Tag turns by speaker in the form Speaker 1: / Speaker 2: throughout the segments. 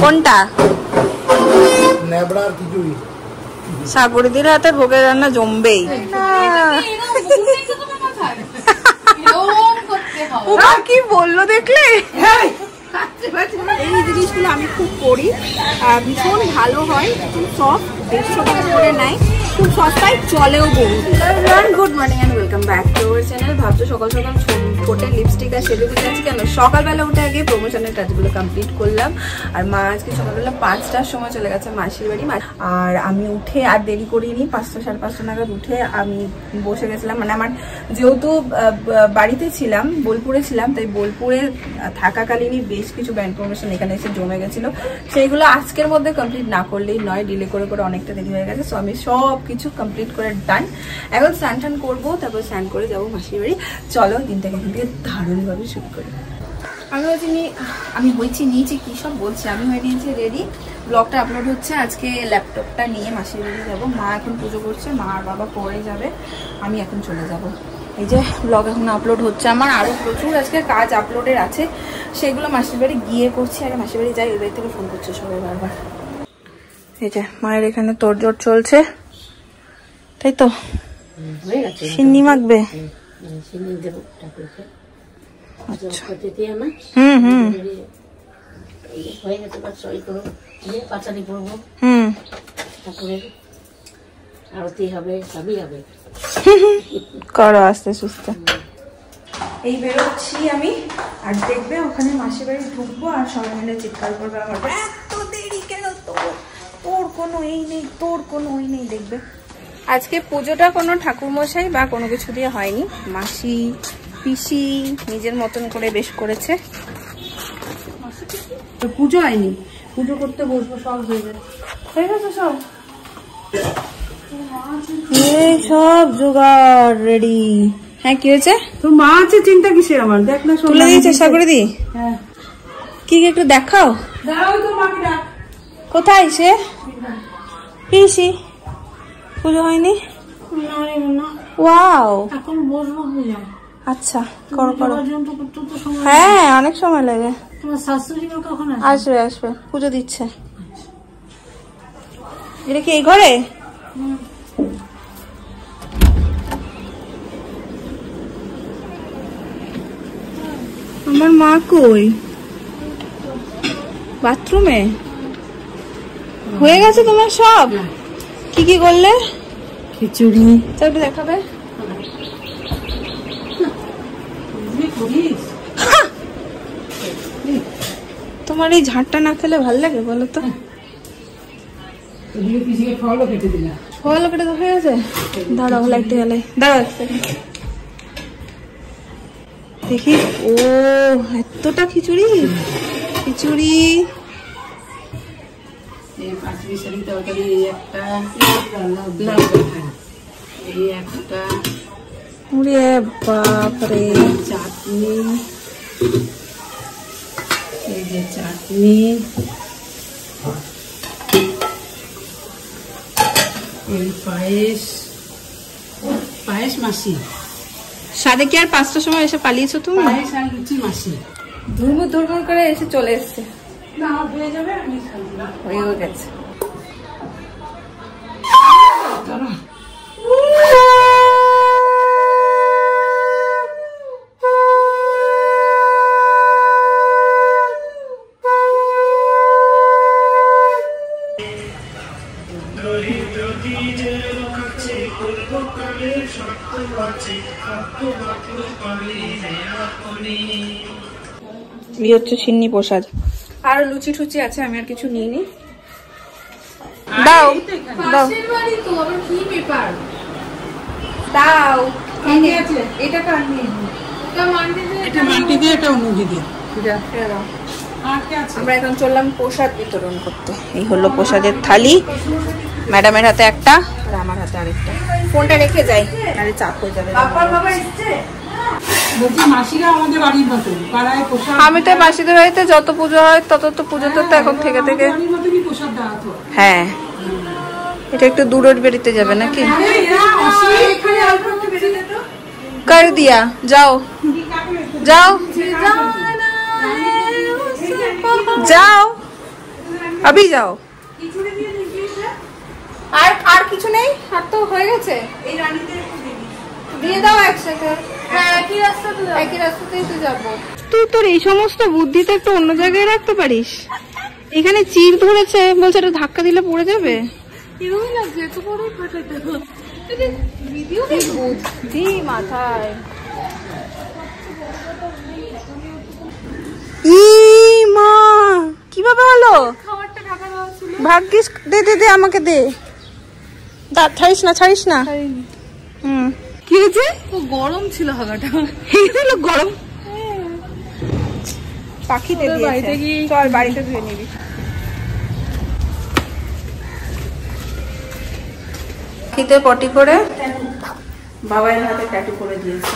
Speaker 1: কোনটা? সাগরদির হাতে ভোগের রান্না জমবেই। কি বললো দেখলে? এই জিনিসগুলো আমি খুব করি, ভীষণ ভালো হয়, খুব সফট, 150 টাকা করে নেয়, খুব সস্তায়, চলেও বহু। Good morning and welcome back to our channel. ভাবছো সকাল সকাল ঠোঁটে লিপস্টিক আর সেজে দিতে যাচ্ছি কেন? সকালবেলা উঠে আগে প্রমোশনের কাজগুলো কমপ্লিট করলাম। আর মা আজকে সকালবেলা 5টার সময় চলে গেছে মাসির বাড়ি। আর আমি উঠে আর দেরি করিনি, 5টা সাড়ে 5টা নাগাদ উঠে আমি বসে গেছিলাম। মানে আমার যেহেতু বাড়িতে ছিলাম, বোলপুরে ছিলাম, তাই বোলপুরে থাকাকালীনই বেশ কিছু ব্যান্ড প্রমোশন এখানে এসে জমে গেছিলো। সেইগুলো আজকের মধ্যে কমপ্লিট না করলেই নয়, ডিলে করে করে অনেকটা দেরি হয়ে গেছে। সো আমি সব কিছু কমপ্লিট করে ডান। এখন স্নান টান করবো, তারপর স্নান করে যাবো মাসির বাড়ি। চলো দিনটাকে এখান থেকে দারুণভাবে শুরু করি। আমি হয়েছি নিয়েছি, কী সব বলছি, আমি হয়ে নিয়েছি রেডি। ব্লগটা আপলোড হচ্ছে, আজকে ল্যাপটপটা নিয়ে মাসির বাড়ি যাবো। মা এখন পুজো করছে, মা আর বাবা পরে যাবে, আমি এখন চলে যাব। এই যে ব্লগ এখন আপলোড হচ্ছে আমার, আরও প্রচুর আজকে কাজ আপলোডের আছে, সেগুলো মাসির বাড়ি গিয়ে করছি। আগে মাসির বাড়ি যাই, ওই বাড়ি থেকে ফোন করছে সবাই বারবার। এই যে মায়ের এখানে তোড়জোড় চলছে, তাই তো? সিন্নি মাখবে? করো আস্তে সুস্তে। এই বেরোচ্ছি আমি, আর দেখবে ওখানে মাসির বাড়ি ঢুকবো আর সবাই মিলে চিৎকার করবে, আমার এত দেরি কেন, তোর কোনো এই নেই, তোর কোনো ওই নেই। দেখবে আজকে পুজোটা কোনো ঠাকুরমশাই বা কোনো কিছু দিয়ে হয়নি, মাসি পিসি নিজের মতন করে বেশ করেছে। পুজো হয়নি, পুজো করতে বসবো, সব হয়ে গেছে, হয়ে গেছে সব, এই সব জোগাড় রেডি। হ্যাঁ কি হয়েছে? তোর মা আছে, চিন্তা কিসের আমার? দেখ না, তুলে দিয়েছে সাগরে দি। হ্যাঁ কি একটু দেখাও, কোথায় সে পিসি? পুজো হয়নি? ওয়াও, এখন বসবো। আচ্ছা করো করো। হ্যাঁ অনেক সময় লাগে, আসবে আসবে, পুজো দিচ্ছে। এটা কি এই ঘরে? আমার মা কই? বাথরুমে? হয়ে গেছে তোমার সব? কি কি করলে? খিচুড়ি, একটু দেখাবে? তোমার এই ঝাঁটটা না খেলে ভাল লাগে বলো তো? ফলও কেটে তো হয়ে গেছে। দাঁড়াও লাইটে গেলে, দাঁড়াও দেখি। ও এতটা খিচুড়ি, খিচুড়ি বাপরে, চাটনি, এই যে চাটনি, এই পায়েস, পায়েস মাসি। সাদে কি আর 5টার সময় এসে পালিয়েছো তুমি? পায়েস আর লুচি মাসি ধুরমুর ধুরমুর করে এসে চলে এসছে। না হয়ে যাবে, আমি হয়ে গেছে। এই হচ্ছে সিন্নি প্রসাদ, আর লুচি টুচি আছে, আমি আর কিছু নিইনি। দাও দাও দাও, এটা কার নিয়ে? এটা মাটি দিয়ে, এটা অনুজি দিয়ে। আমরা এখন চললাম প্রসাদ বিতরণ করতে। এই হলো প্রসাদের থালি, ম্যাডামের হাতে একটা আর আমার হাতে আরেকটা। ফোনটা রেখে যাই, আরে চাপ হয়ে যাবে। আমি তো মাসিদের বাড়িতে যত পুজো হয় তত তো পুজোতে তো এখন থেকে থেকে। হ্যাঁ এটা একটু দূরের বেরিতে যাবে নাকি? कर दिया, जाओ जाओ। যাও আবি যাও। আর আর কিছু নেই, আর তো হয়ে গেছে। এই রানীতে দিয়ে দাও একসাথে। হ্যাঁ একই রাস্তাতেই তো যাবো। তুই তোর এই সমস্ত বুদ্ধিতে একটু অন্য জায়গায় রাখতে পারিস। এখানে চির ধরেছে, বলছে এটা ধাক্কা দিলে পড়ে যাবে। এরকমই লাগছে, এত বড় ফাটাতে ভিডিও বুদ্ধি মাথায়। মা কিভাবে হলো? ভাগ্যিস। দে দে দে আমাকে দে। দাঁত ছাড়িস না। কি হয়েছে? গরম ছিল হাগাটা। গরম পাখিতে দিয়েছে। চল বাড়িতে ধুয়ে নিবি। পাখিতে পটি করে বাবার হাতে ট্যাটু করে দিয়েছে।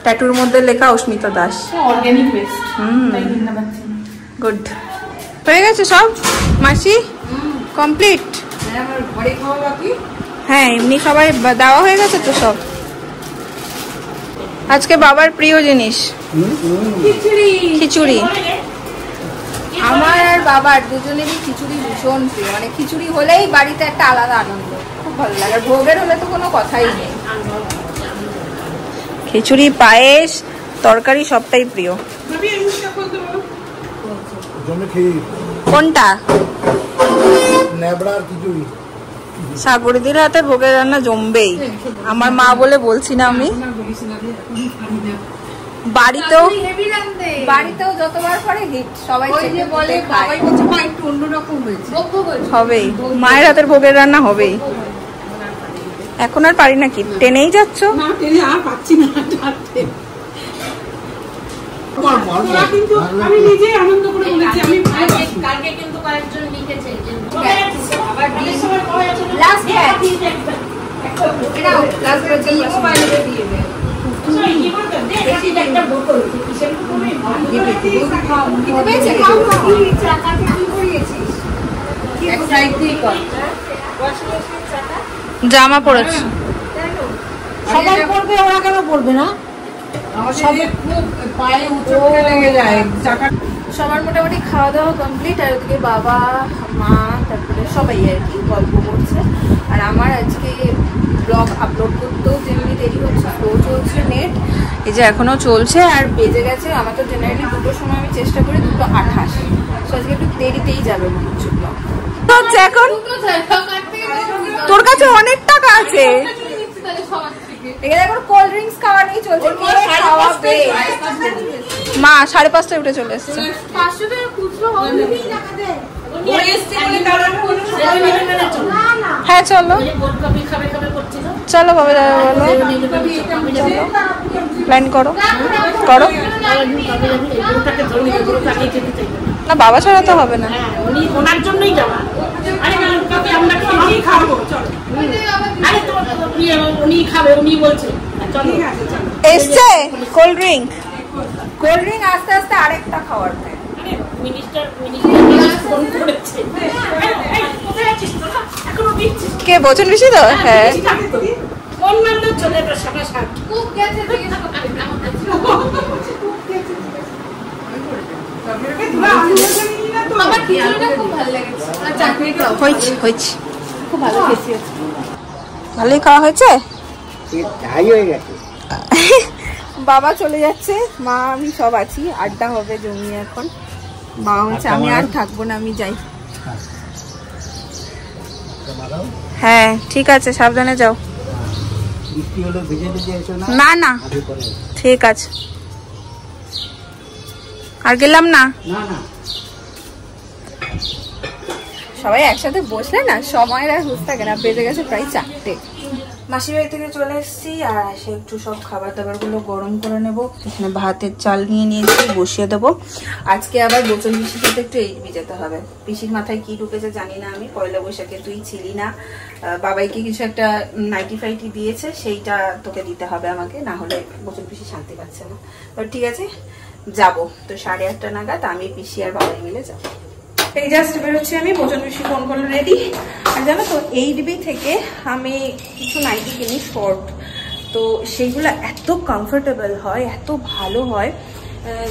Speaker 1: ট্যাটুর মধ্যে লেখা Asmita Das. Organic waste. Good. হয়ে গেছে সব মাসি? কমপ্লিট? হ্যাঁ এমনি সবাই দেওয়া হয়ে গেছে তো সব। আজকে বাবার প্রিয় জিনিস খিচুড়ি। আমার আর বাবার দুজনেরই খিচুড়ি ভীষণ প্রিয়। মানে খিচুড়ি হলেই বাড়িতে একটা আলাদা আনন্দ, খুব ভালো লাগে। ভোগের হলে তো কোনো কথাই নেই। খিচুড়ি, পায়েস, তরকারি সবটাই প্রিয়। কোনটা? সাগরদির হাতে ভোগের রান্না জমবেই। আমার মা বলে বলছি না আমি। বাড়িতেও যতবার পরে হিট, সবাই বলে একটু অন্যরকম হয়েছে। হবেই, মায়ের হাতের ভোগের রান্না হবেই। এখন আর পারি না। কি টেনেই যাচ্ছ?
Speaker 2: আমি নিজেই আনন্দ করে বলেছি। আমি কালকে কিন্তু কয়েকজন লিখেছে
Speaker 1: জামা পড়েছে
Speaker 2: সবাই পড়বে, ওরা কেন পড়বে না?
Speaker 1: সবার মোটামুটি খাওয়া দাওয়া কমপ্লিট। আর ওদিকে বাবা মা তারপরে সবাই আর কি গল্প করছে। আর আমার আজকে ব্লগ আপলোড করতেও যেমনি দেরি হচ্ছে, স্লো চলছে নেট। এই যে এখনো চলছে। আর বেজে গেছে, আমার তো জেনারেলি 2টোর সময় আমি চেষ্টা করি 2:28। তো আজকে একটু দেরিতেই যাবে মনে হচ্ছে ব্লগ। এখন তোর কাছে অনেক টাকা আছে, এখন কোল্ড ড্রিঙ্কস খাওয়া নিয়ে চলছে। মা 5:30টায় উঠে চলে এসছে। হ্যাঁ চলো চলো বাবা বলো, প্ল্যান করো করো না। বাবা ছাড়া তো হবে না।
Speaker 2: ওনার জন্যই যাওয়া। উনি খাবে, উনি বলছে
Speaker 1: এসছে কোল্ড ড্রিঙ্ক। কোল্ড ড্রিঙ্ক আস্তে আস্তে আরেকটা খাওয়ার। কে বচন বেশি তো? হ্যাঁ ভালোই খাওয়া হয়েছে। বাবা চলে যাচ্ছে, মা আমি সব আছি, আড্ডা হবে জমিয়ে। এখন বাবা হচ্ছে আমি আর থাকবো না, আমি যাই। হ্যাঁ ঠিক আছে, সাবধানে যাও। না না ঠিক আছে, আর গেলাম না। সবাই একসাথে বসলে না সময়ের আর হুঁশ থাকে না। বেজে গেছে প্রায় 4টে। মাসির বাড়ি থেকে চলে এসেছি। আর এসে একটু সব খাবার দাবার গুলো গরম করে নেবো। এখানে ভাতের চাল নিয়ে নিয়েছি, বসিয়ে দেবো। আজকে আবার বচন পিসির সাথে একটু এই ভিজাতে হবে। পিসির মাথায় কি ঢুকেছে জানি না আমি। পয়লা বৈশাখে তুই ছিলি না, বাবাইকে কিছু একটা নাইটি ফাইটি দিয়েছে, সেইটা তোকে দিতে হবে আমাকে, না হলে বচন পিসি শান্তি পাচ্ছে না। তো ঠিক আছে যাবো। তো 8:30 নাগাদ আমি পিসি আর বাবাই মিলে যাবো। এই জাস্ট বেরোচ্ছি আমি। বচন পিসি ফোন করলো রেডি। আর জানো তো এই ডিবি থেকে আমি কিছু নাইটি কিনি শর্ট, তো সেইগুলো এত কমফোর্টেবল হয়, এত ভালো হয়।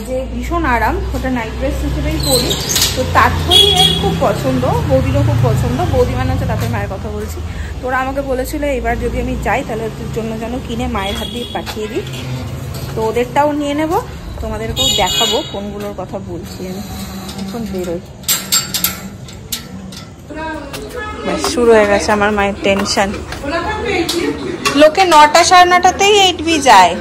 Speaker 1: যে ভীষণ আরাম, ওটা নাইট ড্রেস হিসেবেই পরি। তো তাঁতইয়ের খুব পছন্দ, বৌদিরও খুব পছন্দ। বৌদি মানে হচ্ছে তাঁতের মায়ের কথা বলছি। তো ওরা আমাকে বলেছিল এবার যদি আমি যাই তাহলে ওদের জন্য যেন কিনে মায়ের হাত দিয়ে পাঠিয়ে দিই। তো ওদেরটাও নিয়ে নেব, তোমাদেরকেও দেখাবো কোনগুলোর কথা বলছি আমি। এখন বেরোই। শুরু হয়ে গেছে আমার মায়ের টেনশন। লোকে 9টা সাড়ে 9টাতেই 8B যায়,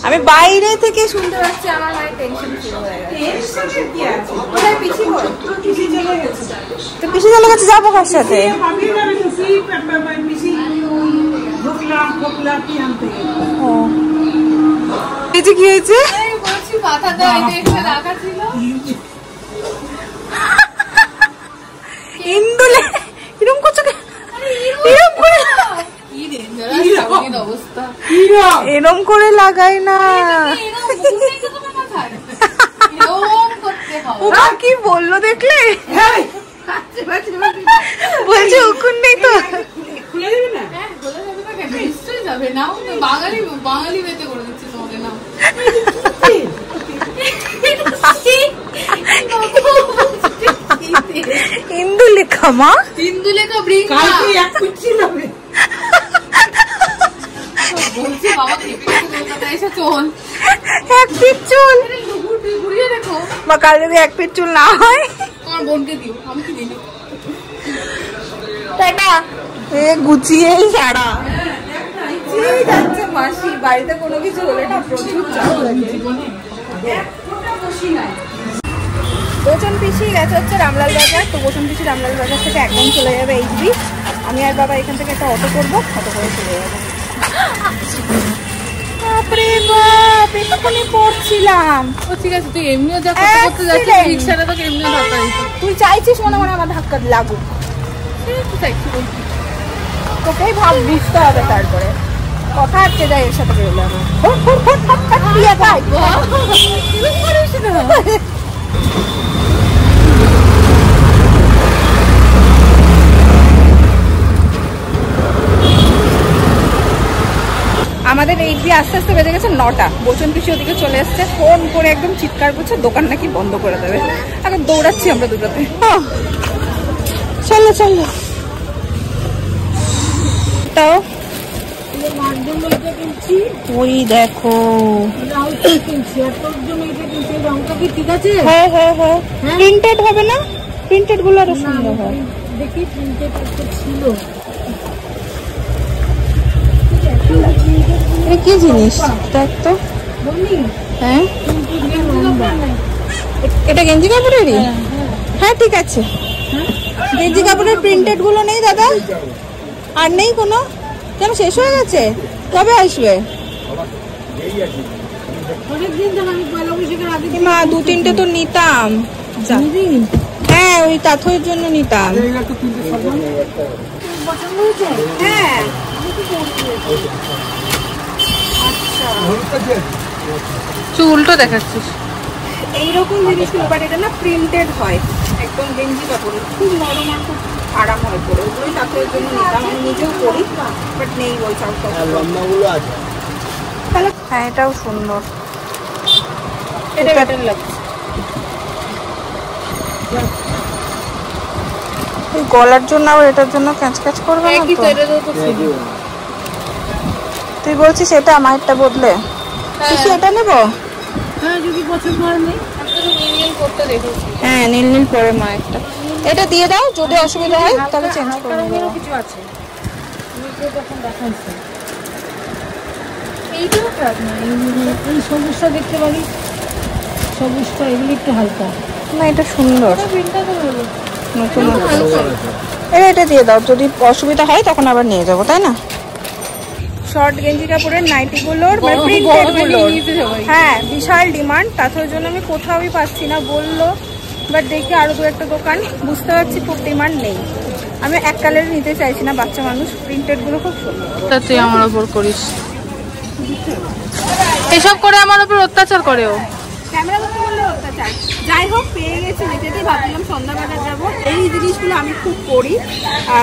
Speaker 1: আমি বাইরে থেকে শুনতে পাচ্ছি আমার মায়ের টেনশন শুরু হয়ে গেছে। তো পিসি চলে গেছে, যাবো কার সাথে? কি হয়েছে? ইন্দুলে এরকম করছো, এরম করে লাগাই না। ওরা কি বললো দেখলে? বলছে উকুন নেই তো।
Speaker 2: বাঙালি বেতে করে দিচ্ছে তোমাকে নাম।
Speaker 1: ইন্দুলেখা মা,
Speaker 2: ইন্দুলেখা বলছে বাবা এসে চল
Speaker 1: 1 ফিট চুল। বা কাল যদি 1 ফিট চুল না হয়
Speaker 2: তোমার বোনকে দিও, আমি কি দিই
Speaker 1: গুছিয়েই সারা যাচ্ছে মাসি। বাড়িতে কোনো কিছু হলে না প্রচুর চাপ লাগে। বোচন পিসি গেছে হচ্ছে রামলাল বাজার। তো বোচন পিসি রামলাল বাজার থেকে একদম চলে যাবে HB। আমি আর বাবা এখান থেকে একটা অটো করবো, অটো করে চলে যাবো। বাপরে বাপ, এতক্ষণে পড়ছিলাম।
Speaker 2: ও ঠিক আছে, তুই এমনিও যা করতে যাচ্ছিস রিকশাটা তোকে এমনিও ধাক্কা দিত।
Speaker 1: তুই চাইছিস মনে মনে আমার ধাক্কা লাগুক, তোকেই ভাব বুঝতে হবে। তারপরে কথা আটকে যায় এর সাথে বেরোলে আমার। আমাদের এই দিয়ে আস্তে আস্তে বেজে গেছে 9টা। বোচন পিসি ওদিকে চলে এসছে, ফোন করে একদম চিৎকার করছে দোকান নাকি বন্ধ করে দেবে। এখন দৌড়াচ্ছি আমরা দুটোতে। চলো চলো। তাও ওই দেখো, হ্যাঁ হ্যাঁ হ্যাঁ, প্রিন্টেড হবে না? প্রিন্টেড গুলো আরো সুন্দর হয়। দেখি প্রিন্টেড ছিল। এটা কি জিনিস দেখ তো? হ্যাঁ এটা গেঞ্জি কাপড়েরই? হ্যাঁ ঠিক আছে। গেঞ্জি কাপড়ের প্রিন্টেড গুলো নেই দাদা? আর নেই কোনো? কেন শেষ হয়ে গেছে? কবে আসবে? মা 2-3টে তো নিতাম। হ্যাঁ ওই তাঁতইয়ের জন্য নিতাম। হ্যাঁ
Speaker 2: উল্টো দেখাচ্ছিস।
Speaker 1: এইরকম জিনিসগুলো, বাট এটা না প্রিন্টেড হয় একদম গেঞ্জি কাপড়ের, খুব নরম আর খুব আরাম হয় পরে। ওগুলোই তাঁতের জন্য নিতাম, আমি নিজেও করি বাট নেই ওই চালটা। হ্যাঁ এটাও সুন্দর, এটা বেটার লাগছে। এই গলার জন্য আর এটার জন্য ক্যাচ ক্যাচ করবে না তো? তুই বলছিস এটা আমারটা বদলে কিছু এটা নেব?
Speaker 2: হ্যাঁ যদি পছন্দ হয় নেই।
Speaker 1: হ্যাঁ নীল নীল পরে মা একটা এটা দিয়ে দাও, যদি অসুবিধা হয় তাহলে চেঞ্জ করে নেব।
Speaker 2: কিছু আছে যখন দেখাচ্ছে এইটা না, এই সবুজটা দেখতে পারি, সবুজটা এগুলো একটু হালকা
Speaker 1: না, এটা সুন্দর নতুন। এটা দিয়ে দাও, যদি অসুবিধা হয় তখন আবার নিয়ে যাবো, তাই না? শর্ট গেঞ্জি কাপড়ের নাইটি গুলোর মানে প্রিন্টেড গুলোর হ্যাঁ বিশাল ডিমান্ড। তার জন্য আমি কোথাওই পাচ্ছি না বললো, বাট দেখি আরো 2-1টা দোকান, বুঝতে পারছি খুব ডিমান্ড নেই। আমি এক কালারে নিতে চাইছি না, বাচ্চা মানুষ। প্রিন্টেড গুলো খুব সুন্দর।
Speaker 2: তুই আমার উপর করিস এসব করে, আমার উপর অত্যাচার করে ও।
Speaker 1: ক্যামেরা করতে বললে অত্যাচার। যাই হোক পেয়ে গেছি, যেতেই ভাবছিলাম সন্ধ্যাবেলা যাবো। এই জিনিসগুলো আমি খুব করি,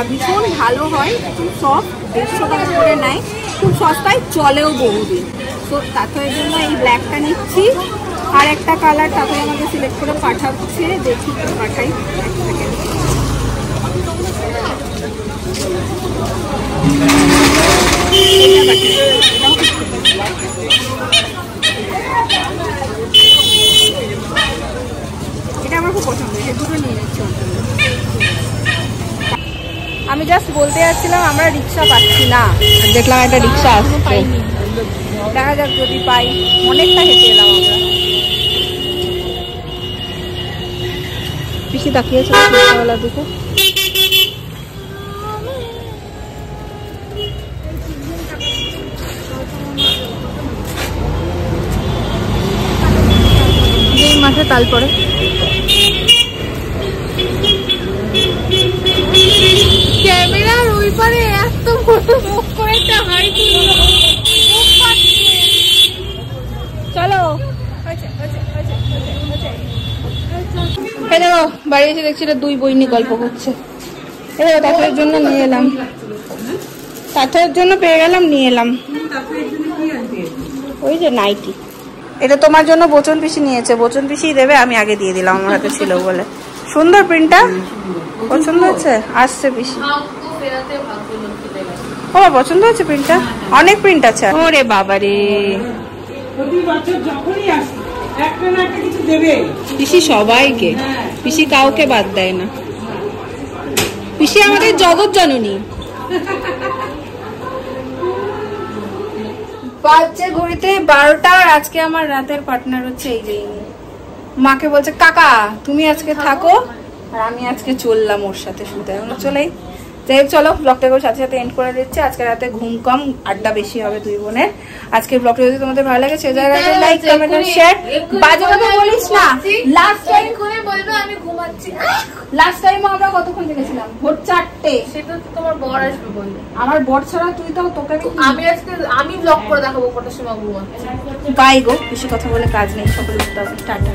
Speaker 1: ভীষণ ভালো হয়, খুব সফট, 150 টাকা করে নেয়, খুব সস্তায়, চলেও বহুদিন। তো তো তার জন্য এই ব্ল্যাকটা নিচ্ছি। আর একটা কালার তারপরে আমাকে সিলেক্ট করে পাঠাচ্ছে, দেখি পাঠাই। এটা আমার খুব পছন্দ, এই দুটো নিয়ে নিচ্ছি। আমি জাস্ট বলতে যাচ্ছিলাম আমরা রিক্সা পাচ্ছি না, দেখলাম একটা রিক্সা আসছে, দেখা যাক যদি পাই। অনেকটা হেঁটে এলাম আমরা। পিসি তাকিয়েছে রিক্সাওয়ালা দিকে। এই মাঠে তাল পড়ে। ক্যামেরার ওই পারে এত ফটো মুখ করে একটা হাই তুললো। চলো দেখো বাড়ি এসে দেখছি এটা দুই বই নিয়ে গল্প করছে। এবার তাঁতের জন্য নিয়ে এলাম, তাঁতের জন্য পেয়ে গেলাম, নিয়ে এলাম ওই যে নাইটি। এটা তোমার জন্য বচন পিসি নিয়েছে, বচন পিসি দেবে, আমি আগে দিয়ে দিলাম, আমার হাতে ছিল বলে। সুন্দর প্রিন্টটা, পছন্দ হচ্ছে? আসছে পিসি। ও পছন্দ হচ্ছে প্রিন্টটা, অনেক প্রিন্ট আছে। ওরে বাবারে, পিসি সবাইকে, পিসি কাউকে বাদ দেয় না। পিসি আমাদের জগৎ জননী। বাজছে ঘড়িতে 12টা, আর আজকে আমার রাতের পার্টনার হচ্ছে এই যে মাকে বলছে কাকা তুমি আজকে থাকো, আর আমি আজকে চললাম ওর সাথে শুতে। এখন চলেই যাই হোক, চলো ব্লগটাকে সাথে সাথে এন্ড করে দিচ্ছি। আজকে রাতে ঘুম কম, আড্ডা বেশি হবে দুই বোনের। আজকের ব্লগটা যদি তোমাদের ভালো লাগে সে জায়গায় লাইক কমেন্ট আর শেয়ার। বাজে কথা বলিস না, লাস্ট টাইম করে বলবে আমি ঘুমাচ্ছি। লাস্ট টাইম আমরা কতক্ষণ জেগেছিলাম? ভোর 4টে।
Speaker 2: সেটা তো তোমার বর আসবে বললে।
Speaker 1: আমার বর ছাড়া তুই তো তোকে
Speaker 2: আমি আজকে আমি ব্লগ করে দেখাবো কটার সময় ঘুমাচ্ছি।
Speaker 1: বাই গো, বেশি কথা বলে কাজ নেই, সকলে টাটা।